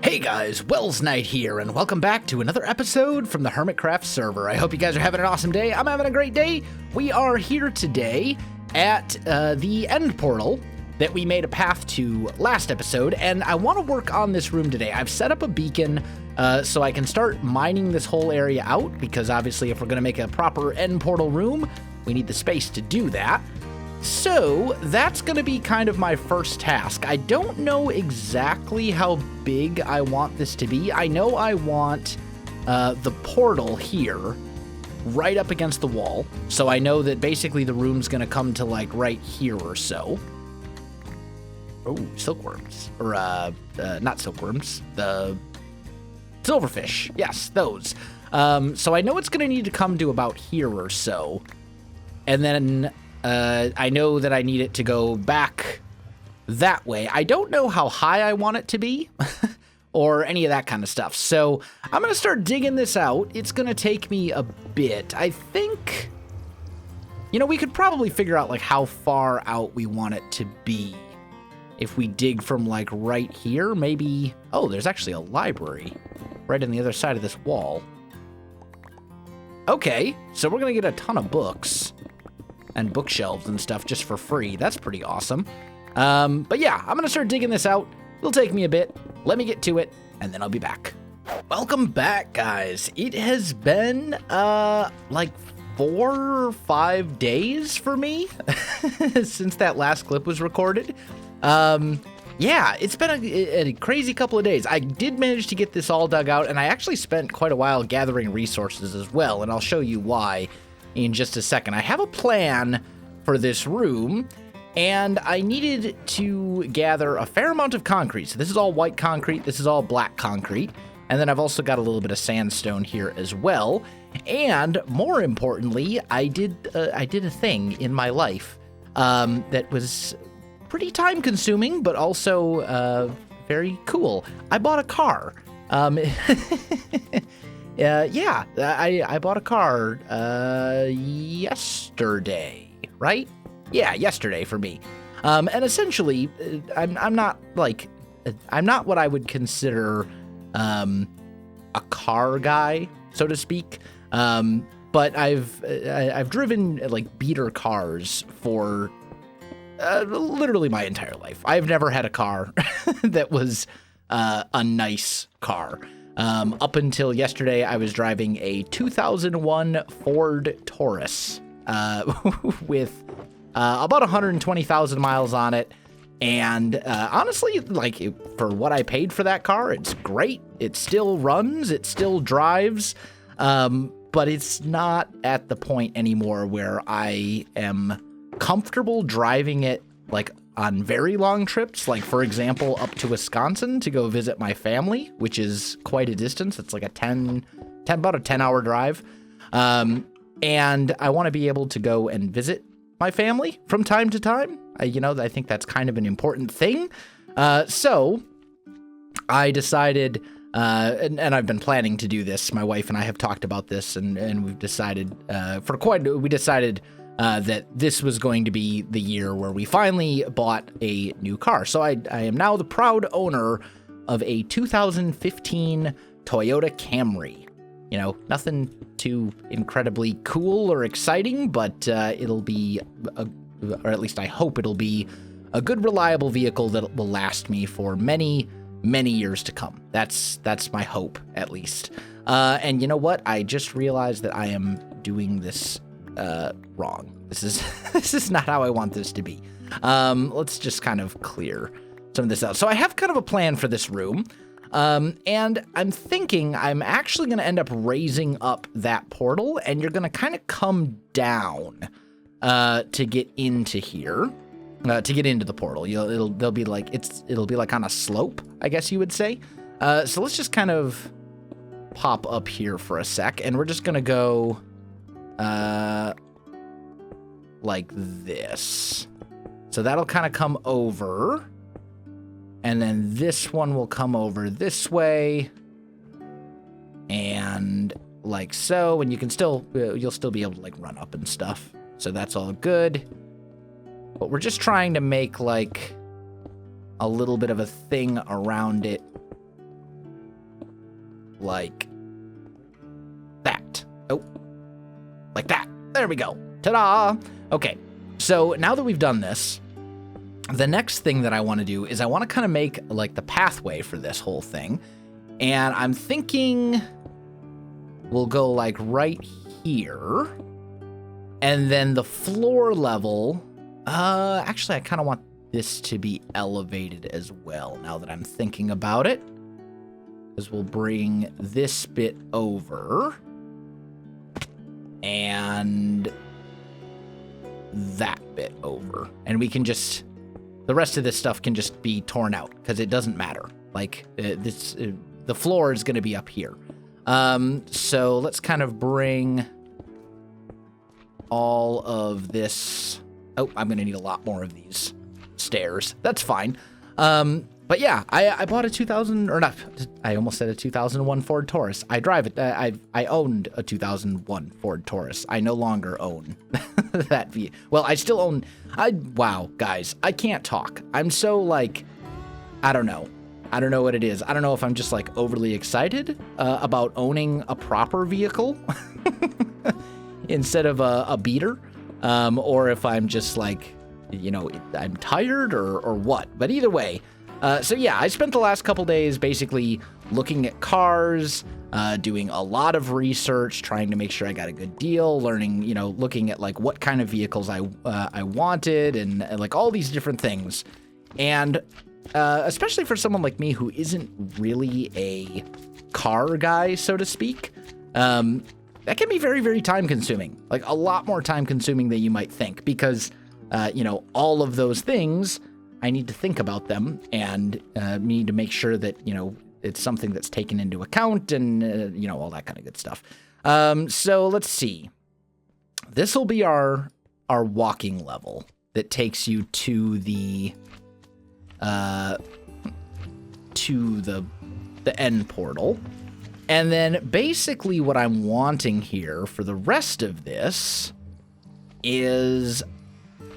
Hey guys, Welsknight here, and welcome back to another episode from the Hermitcraft server. I hope you guys are having an awesome day. I'm having a great day. We are here today at the end portal that we made a path to last episode, and I want to work on this room today. I've set up a beacon so I can start mining this whole area out, because obviously if we're going to make a proper end portal room, we need the space to do that. So that's going to be kind of my first task. I don't know exactly how big I want this to be. I know I want the portal here right up against the wall. So I know that basically the room's going to come to like right here or so. Oh, silkworms. Or, not silkworms. The silverfish. Yes, those. So I know it's going to need to come to about here or so. And then I know that I need it to go back that way. I don't know how high I want it to be or any of that kind of stuff. So I'm going to start digging this out. It's going to take me a bit. I think, you know, we could probably figure out like how far out we want it to be. If we dig from like right here, maybe, oh, there's actually a library right on the other side of this wall. Okay, so we're going to get a ton of books and bookshelves and stuff just for free. That's pretty awesome. But yeah, I'm gonna start digging this out. It'll take me a bit. Let me get to it, and then I'll be back. Welcome back, guys. It has been, like 4 or 5 days for me since that last clip was recorded. Yeah, it's been a crazy couple of days. I did manage to get this all dug out, and I actually spent quite a while gathering resources as well, and I'll show you why in just a second. I have a plan for this room, and I needed to gather a fair amount of concrete. So this is all white concrete, this is all black concrete, and then I've also got a little bit of sandstone here as well. And more importantly, I did a thing in my life that was pretty time consuming, but also very cool. I bought a car. Yeah, I bought a car yesterday, right? Yeah, yesterday for me. And essentially, I'm not what I would consider a car guy, so to speak. But I've driven like beater cars for literally my entire life. I've never had a car that was a nice car. Up until yesterday, I was driving a 2001 Ford Taurus with about 120,000 miles on it. And honestly, like for what I paid for that car, it's great. It still runs, it still drives, but it's not at the point anymore where I am comfortable driving it like on very long trips, like for example, up to Wisconsin to go visit my family, which is quite a distance. It's like about a 10-hour drive. And I want to be able to go and visit my family from time to time. I think that's kind of an important thing. So I decided, and I've been planning to do this. My wife and I have talked about this, and we've decided that this was going to be the year where we finally bought a new car. So I am now the proud owner of a 2015 Toyota Camry. You know, nothing too incredibly cool or exciting, but it'll be, or at least I hope it'll be, a good, reliable vehicle that will last me for many, many years to come. That's my hope, at least. And you know what? I just realized that I am doing this wrong. This is not how I want this to be. Let's just kind of clear some of this out. So I have kind of a plan for this room, and I'm thinking I'm actually going to end up raising up that portal, and you're going to kind of come down to get into here, to get into the portal. It'll be like on a slope, I guess you would say. So let's just kind of pop up here for a sec, and we're just going to go like this. So that'll kind of come over, and then this one will come over this way, and like so, and you'll still be able to like run up and stuff. So that's all good. But we're just trying to make like a little bit of a thing around it like that. Oh, like that. There we go. Ta-da! Okay, so now that we've done this, the next thing that I want to do is I want to kind of make like the pathway for this whole thing. And I'm thinking we'll go like right here. And then the floor level, actually I kind of want this to be elevated as well now that I'm thinking about it. Because we'll bring this bit over. And that bit over. And we can just, the rest of this stuff can just be torn out because it doesn't matter. Like the floor is going to be up here. So let's kind of bring all of this. Oh, I'm going to need a lot more of these stairs. That's fine. But yeah, I bought a 2000, or not, I almost said a 2001 Ford Taurus. I drive it. I owned a 2001 Ford Taurus. I no longer own that vehicle. Well, I still own, wow, guys, I can't talk. I'm so like, I don't know. I don't know what it is. I don't know if I'm just like overly excited about owning a proper vehicle instead of a beater, or if I'm just like, you know, I'm tired or what. But either way, so yeah, I spent the last couple days basically looking at cars, doing a lot of research, trying to make sure I got a good deal, learning, you know, looking at like what kind of vehicles I wanted and like all these different things. And especially for someone like me who isn't really a car guy, so to speak, that can be very, very time consuming, like a lot more time consuming than you might think, because, you know, all of those things, I need to think about them and need to make sure that, you know, it's something that's taken into account and, you know, all that kind of good stuff. So let's see. This will be our walking level that takes you to the end portal. And then basically what I'm wanting here for the rest of this is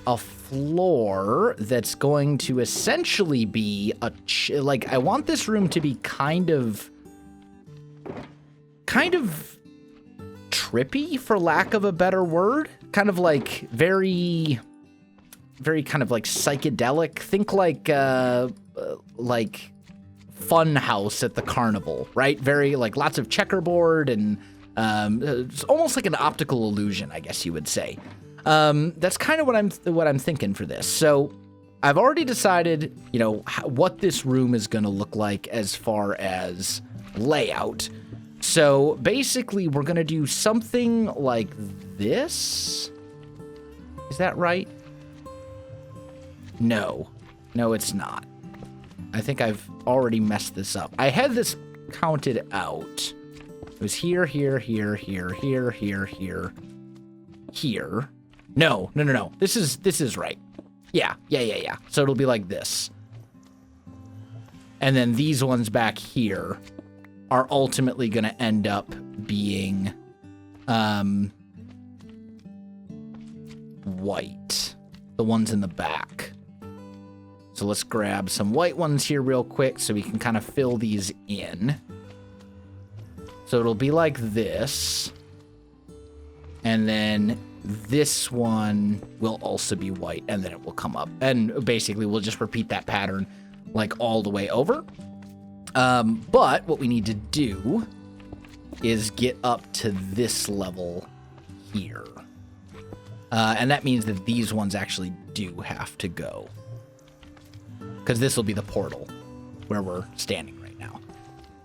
a floor that's going to essentially be like, I want this room to be kind of trippy, for lack of a better word, kind of like very kind of like psychedelic. Think like fun house at the carnival, right? Very like lots of checkerboard and it's almost like an optical illusion, I guess you would say. That's kind of what I'm thinking for this. So I've already decided, you know, what this room is going to look like as far as layout. So basically we're going to do something like this. Is that right? No, it's not. I think I've already messed this up. I had this counted out. It was here. No. This is right. Yeah. So it'll be like this. And then these ones back here are ultimately going to end up being white. The ones in the back. So let's grab some white ones here real quick so we can kind of fill these in. So it'll be like this. And then this one will also be white, and then it will come up. And basically we'll just repeat that pattern like all the way over. But what we need to do is get up to this level here. And that means that these ones actually do have to go. Because this will be the portal where we're standing right now.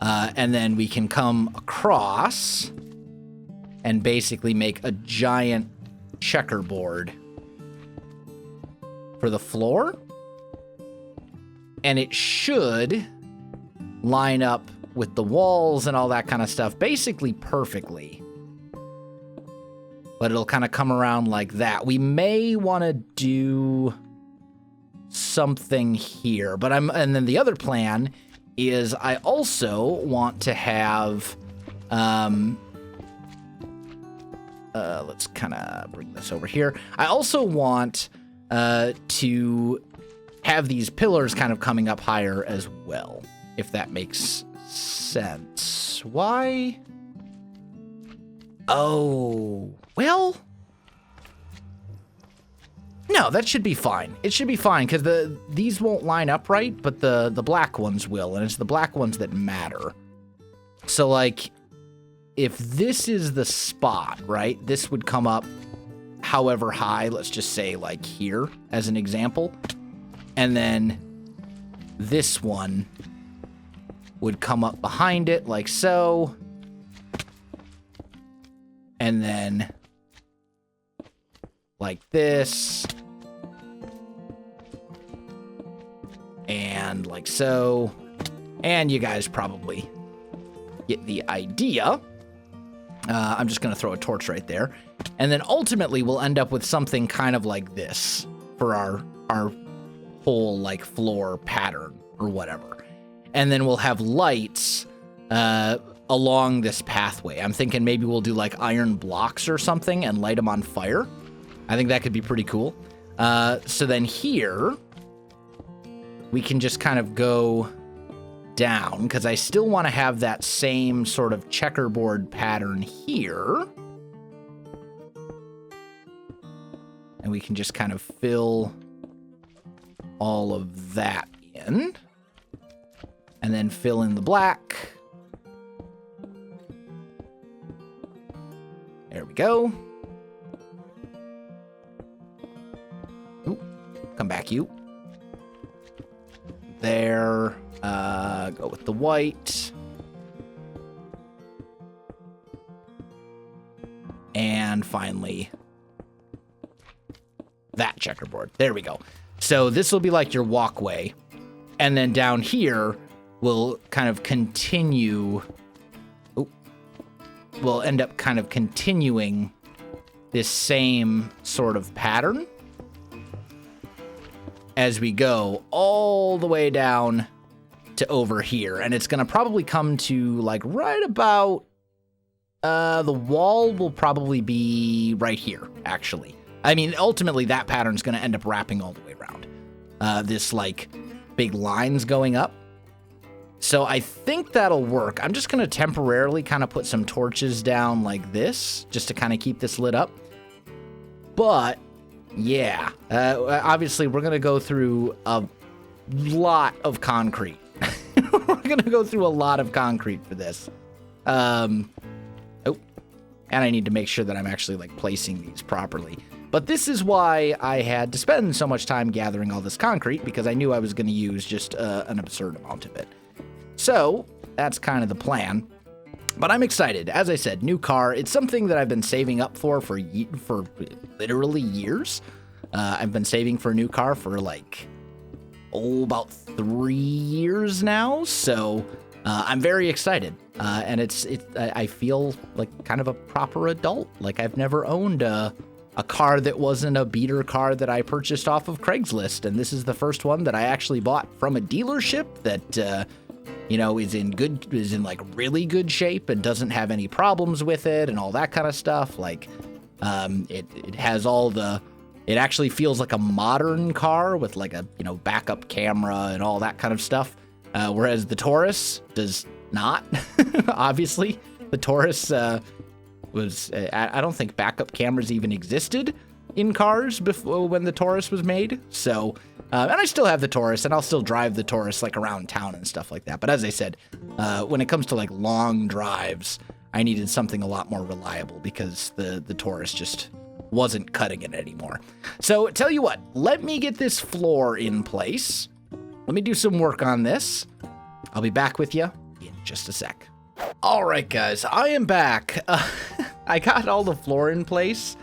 And then we can come across and basically make a giant checkerboard for the floor. And it should line up with the walls and all that kind of stuff basically perfectly. But it'll kind of come around like that. We may want to do something here, but and then the other plan is I also want to have, let's kind of bring this over here. I also want to have these pillars kind of coming up higher as well, if that makes sense. Why? Oh, well, no, that should be fine. It should be fine because these won't line up right, but the black ones will, and it's the black ones that matter. So, like, if this is the spot, right, this would come up however high, let's just say, like, here, as an example. And then this one would come up behind it, like so. And then like this. And like so. And you guys probably get the idea. I'm just going to throw a torch right there. And then ultimately we'll end up with something kind of like this for our whole like floor pattern or whatever. And then we'll have lights along this pathway. I'm thinking maybe we'll do like iron blocks or something and light them on fire. I think that could be pretty cool. So then here we can just kind of go down because I still want to have that same sort of checkerboard pattern here. And we can just kind of fill all of that in. And then fill in the black. There we go. Ooh, come back, you. There. Go with the white. And finally, that checkerboard. There we go. So this will be like your walkway. And then down here, we'll kind of continue. We'll end up kind of continuing this same sort of pattern as we go all the way down to over here. And it's going to probably come to like right about, the wall will probably be right here, actually. I mean, ultimately that pattern's going to end up wrapping all the way around. This like big lines going up. So I think that'll work. I'm just going to temporarily kind of put some torches down like this, just to kind of keep this lit up. But, yeah, obviously we're going to go through a lot of concrete. We're going to go through a lot of concrete for this. Oh, and I need to make sure that I'm actually, like, placing these properly. But this is why I had to spend so much time gathering all this concrete, because I knew I was going to use just an absurd amount of it. So, that's kind of the plan. But I'm excited. As I said, new car. It's something that I've been saving up for literally years. I've been saving for a new car for like, about 3 years now. So, I'm very excited. And I feel like kind of a proper adult. Like I've never owned a car that wasn't a beater car that I purchased off of Craigslist. And this is the first one that I actually bought from a dealership that, you know, is in like really good shape and doesn't have any problems with it and all that kind of stuff. Like, it has all it actually feels like a modern car with like a, you know, backup camera and all that kind of stuff. Whereas the Taurus does not, obviously. The Taurus, I don't think backup cameras even existed in cars before when the Taurus was made. So, and I still have the Taurus, and I'll still drive the Taurus like around town and stuff like that. But as I said, when it comes to like long drives, I needed something a lot more reliable because the Taurus just wasn't cutting it anymore. So tell you what, let me get this floor in place. Let me do some work on this. I'll be back with you in just a sec. All right, guys, I am back. I got all the floor in place.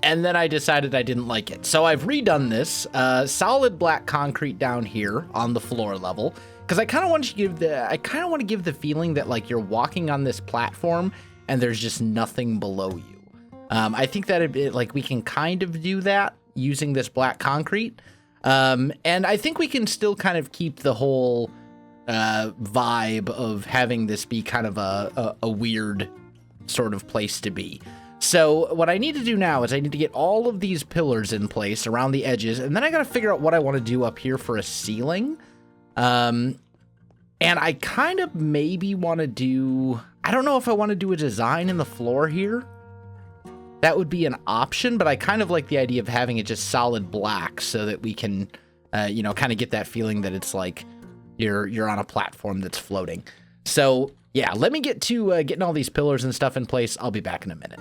And then I decided I didn't like it. So I've redone this, solid black concrete down here on the floor level, because I kind of want to give the feeling that like you're walking on this platform and there's just nothing below you. I think that like we can kind of do that using this black concrete, and I think we can still kind of keep the whole vibe of having this be kind of a weird sort of place to be. So what I need to do now is I need to get all of these pillars in place around the edges, and then I got to figure out what I want to do up here for a ceiling. And I kind of maybe want to do, I don't know if I want to do a design in the floor here. That would be an option, but I kind of like the idea of having it just solid black so that we can, you know, kind of get that feeling that it's like you're on a platform that's floating. So yeah, let me get to getting all these pillars and stuff in place. I'll be back in a minute.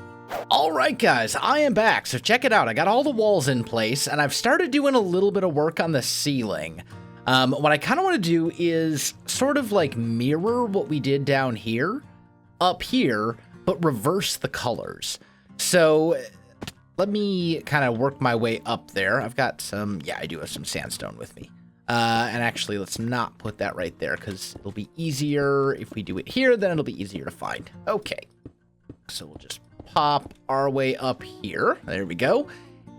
All right, guys, I am back. So check it out. I got all the walls in place and I've started doing a little bit of work on the ceiling. What I kind of want to do is sort of like mirror what we did down here, up here, but reverse the colors. So let me kind of work my way up there. I've got some, yeah, I do have some sandstone with me. And actually, let's not put that right there because it'll be easier if we do it here, then it'll be easier to find. Okay, so we'll just pop our way up here. There we go.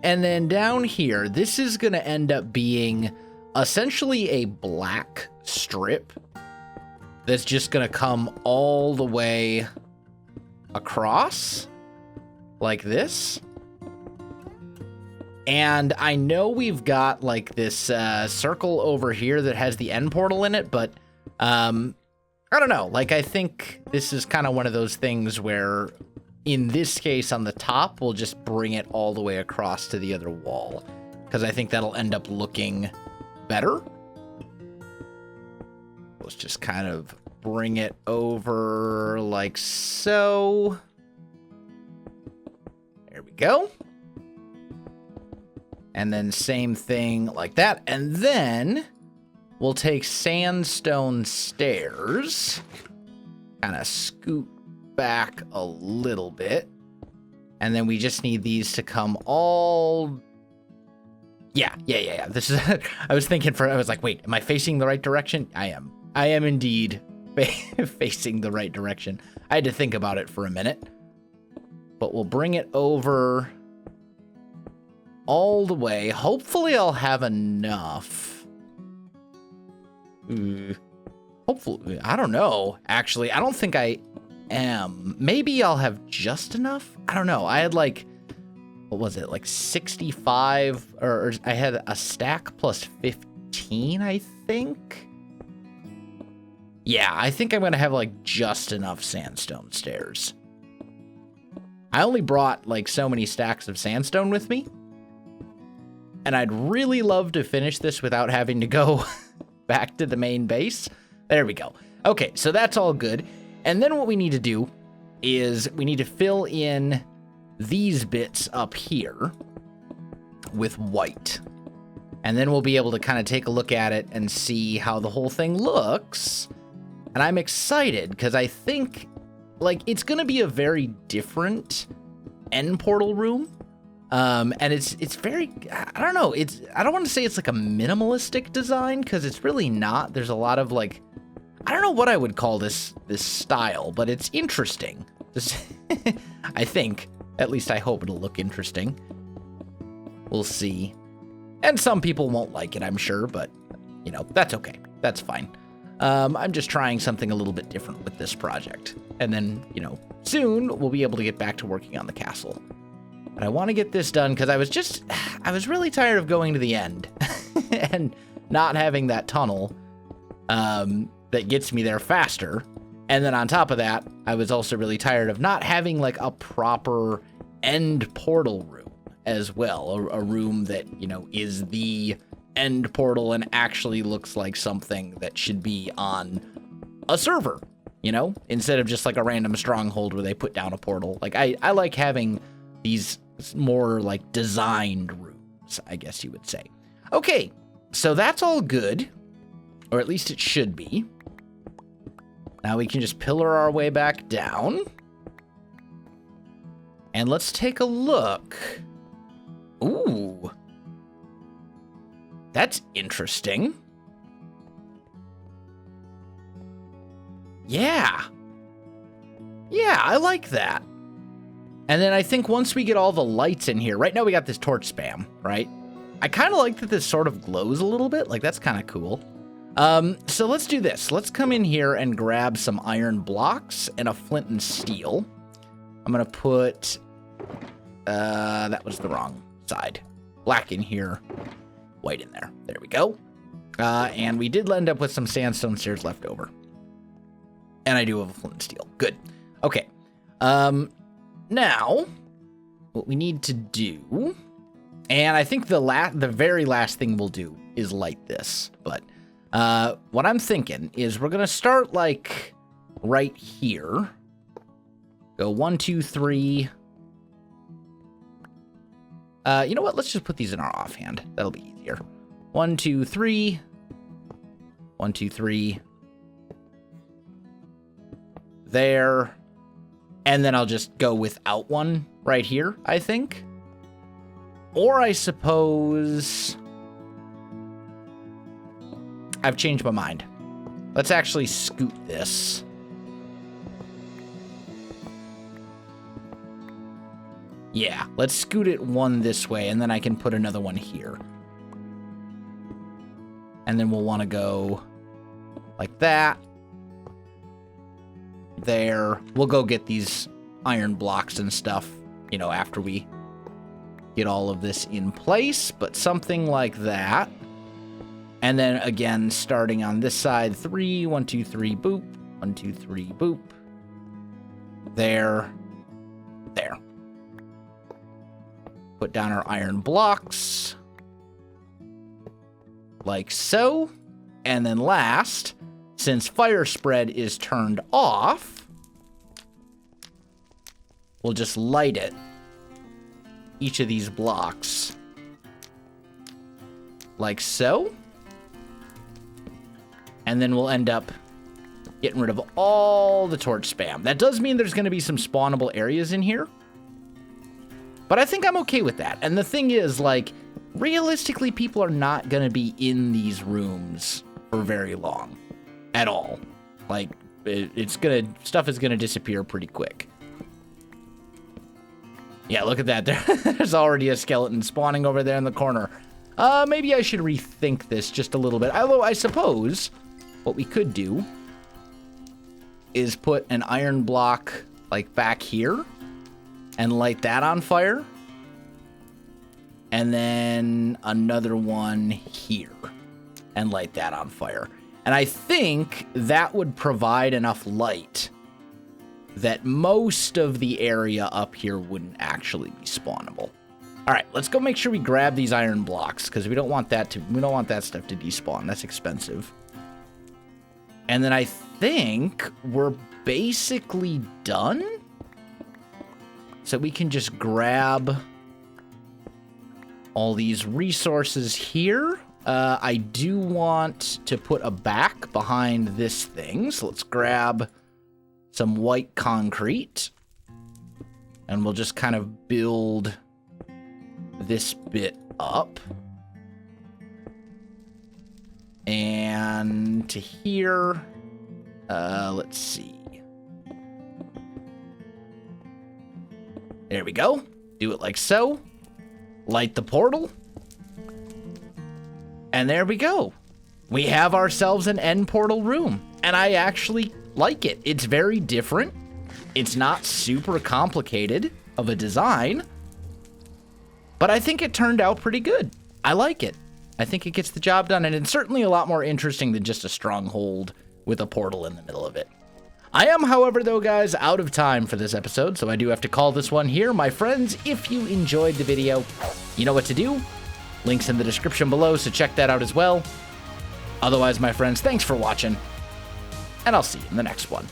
And then down here, this is going to end up being essentially a black strip that's just going to come all the way across like this. And I know we've got like this circle over here that has the end portal in it, but I don't know. Like, I think this is kind of one of those things where in this case on the top, we'll just bring it all the way across to the other wall because I think that'll end up looking better. Let's just kind of bring it over like so. There we go. And then same thing like that. And then we'll take sandstone stairs, kind of scoot back a little bit. And then we just need these to come all... Yeah. This is, I was like, wait, am I facing the right direction? I am. I am indeed facing the right direction. I had to think about it for a minute. But we'll bring it over all the way. Hopefully I'll have enough. Hopefully, I don't know. Actually, I don't think I am. Maybe I'll have just enough. I don't know. I had like, what was it? Like 65 or I had a stack plus 15, I think. Yeah, I think I'm going to have like just enough sandstone stairs. I only brought like so many stacks of sandstone with me. And I'd really love to finish this without having to go back to the main base. There we go. Okay, so that's all good. And then what we need to do is we need to fill in these bits up here with white. And then we'll be able to kind of take a look at it and see how the whole thing looks. And I'm excited because I think like it's going to be a very different end portal room. And it's very, I don't know, I don't want to say it's like a minimalistic design because it's really not. There's a lot of like, I don't know what I would call this style, but it's interesting. I think, at least I hope it'll look interesting. We'll see. And some people won't like it, I'm sure, but you know, that's okay. That's fine. I'm just trying something a little bit different with this project. And then, you know, soon we'll be able to get back to working on the castle. But I want to get this done because I was really tired of going to the end and not having that tunnel that gets me there faster. And then on top of that, I was also really tired of not having like a proper end portal room as well. A room that, you know, is the end portal and actually looks like something that should be on a server, you know, instead of just like a random stronghold where they put down a portal. Like I like having these more like designed rooms, I guess you would say. Okay, so that's all good, or at least it should be. Now we can just pillar our way back down. And let's take a look. Ooh. That's interesting. Yeah. Yeah, I like that. And then I think once we get all the lights in here, right now we got this torch spam, right? I kind of like that this sort of glows a little bit. Like, that's kind of cool. So let's do this. Let's come in here and grab some iron blocks and a flint and steel. I'm going to put, that was the wrong side. Black in here, white in there. There we go. And we did end up with some sandstone stairs left over. And I do have a flint and steel. Good. Okay. Now, what we need to do, and I think the very last thing we'll do is light this. But what I'm thinking is we're going to start, like, right here. Go 1, 2, 3. You know what? Let's just put these in our offhand. That'll be easier. 1, 2, 3. 1, 2, 3. There. And then I'll just go without one right here, I think. Or I suppose I've changed my mind. Let's actually scoot this. Yeah, let's scoot it one this way, and then I can put another one here. And then we'll want to go like that. There. We'll go get these iron blocks and stuff, you know, after we get all of this in place, but something like that. And then again, starting on this side, 3, 1, 2, 3, boop. 1, 2, 3, boop. There. There. Put down our iron blocks. Like so. And then last, since fire spread is turned off, we'll just light it. Each of these blocks. Like so. And then we'll end up getting rid of all the torch spam. That does mean there's going to be some spawnable areas in here. But I think I'm okay with that. And the thing is, like, realistically, people are not going to be in these rooms for very long. At all. Like, stuff is gonna disappear pretty quick. Yeah, look at that. There's already a skeleton spawning over there in the corner. Maybe I should rethink this just a little bit. Although, I suppose what we could do is put an iron block, like, back here and light that on fire. And then another one here and light that on fire. And I think that would provide enough light that most of the area up here wouldn't actually be spawnable. All right, let's go make sure we grab these iron blocks because we don't want that stuff to despawn. That's expensive. And then I think we're basically done. So we can just grab all these resources here. I do want to put a back behind this thing. So let's grab some white concrete. And we'll just kind of build this bit up. And to here, let's see. There we go. Do it like so. Light the portal. And there we go. We have ourselves an end portal room. And I actually like it. It's very different. It's not super complicated of a design. But I think it turned out pretty good. I like it. I think it gets the job done. And it's certainly a lot more interesting than just a stronghold with a portal in the middle of it. I am, however, though, guys, out of time for this episode, so I do have to call this one here. My friends, if you enjoyed the video, you know what to do. Links in the description below, so check that out as well. Otherwise, my friends, thanks for watching, and I'll see you in the next one.